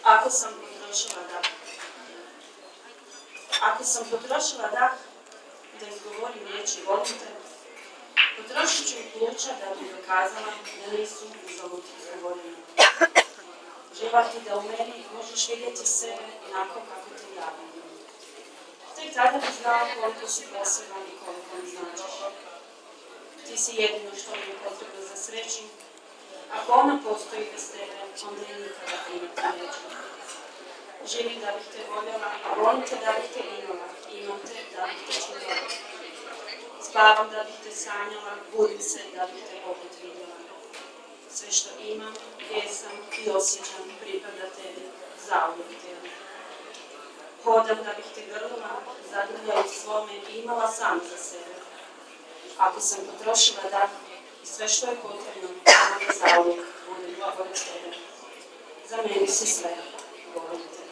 Ako sam potrošila dah. Ako sam potrošila dah da izgovorim riječi volim te, potrošit ću i pluća da bi dokazala da nisu uzalud izgovorene. Želim ti da u meni možeš vidjeti sebe onako kako te ja vidim. Tek tada bi znala koliko si poseban i koliko mi značiš. Ti si jedino što mi je potrebno za sreću. Ako ona postoji bez tebe, onda je nikada imati neću. Živim da bih te voljela, volim te da bih te imala, imam te da bih te čuvala. Spavam da bih te sanjala, budim se da bih te opet vidjela. Sve što imam, jesam i osjećam pripada tebi, zauvijek tebi. Hodam da bih te grlila, zagrljala u svome i imala sam za sebe. Ako sam potrošila dah i sve što je potrebno, onda zauvijek budem pored tebe. Za meni si sve, volim te.